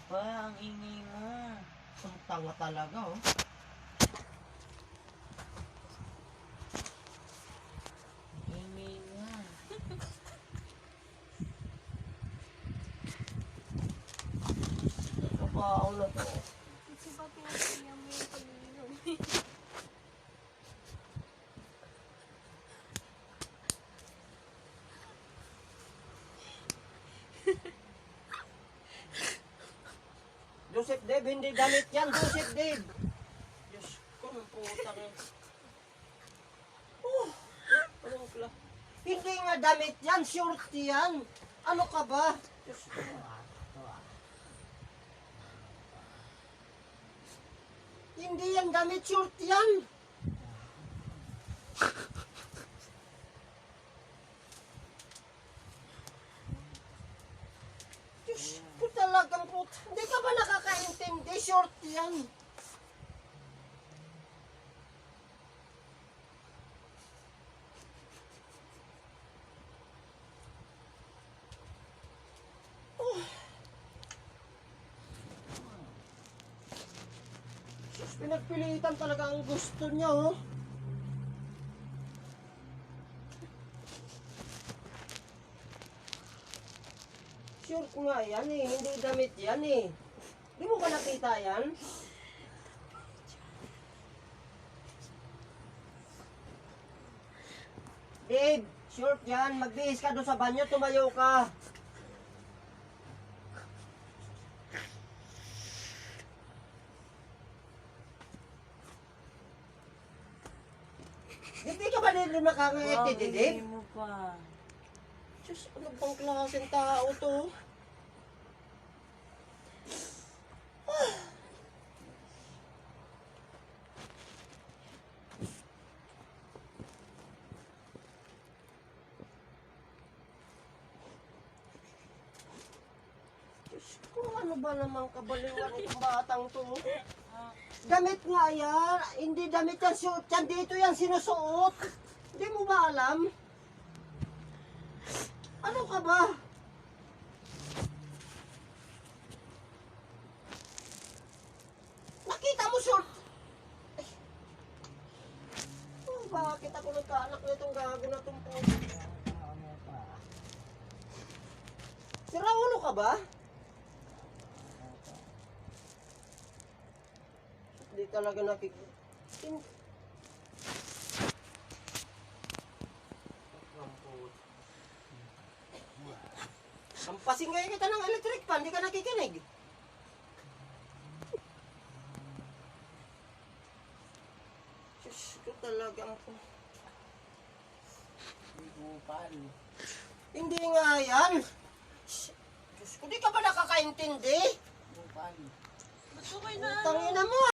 ba? Ang ingay mo. Ang tanga talaga, oh. Ingay mo. Kabaw na to. Kasi ba pinagkaya mo yung pag-inom? Joseph Dave, hindi damit yan, Joseph Dave. Diyos ko, ng putang. Anong kla? Hindi nga damit yan, short yan. Ano ka ba? Diyos ko. Hindi yan damit, short yan. Diyos ko talagang puta. Hindi ka ba nakakaintindi? Short yan. Diyos, pinagpilitan talaga ang gusto niya, oh. Short nga yan eh, hindi damit yan eh. Di mo ba nakita yan? Dave, short yan. Magbihis ka doon sa banyo, tumayo ka. Hindi ka ba din nakangiti, Dave? Ingay mo pa. Diyos, ano bang klaseng tao to? Diyos ko, ano ba namang kabaliwan itong batang to? Damit nga yan. Hindi damit yan, suot yan. Dito yan sinusuot. Hindi mo ba alam? Ano ka ba? Nakita mo short? Ay. Oh, bakit ako nagkaanak na itong gago na itong po? Sira ulo ka ba? Hindi talaga nakikita. Sampasin kayo kita ng electric fan, hindi ka nakikinig. Diyos ko talagang po. Hindi nga yan. Diyos ko, di ka ba nakakaintindi? Bupal. Ba't ko kayo na Tangina mo.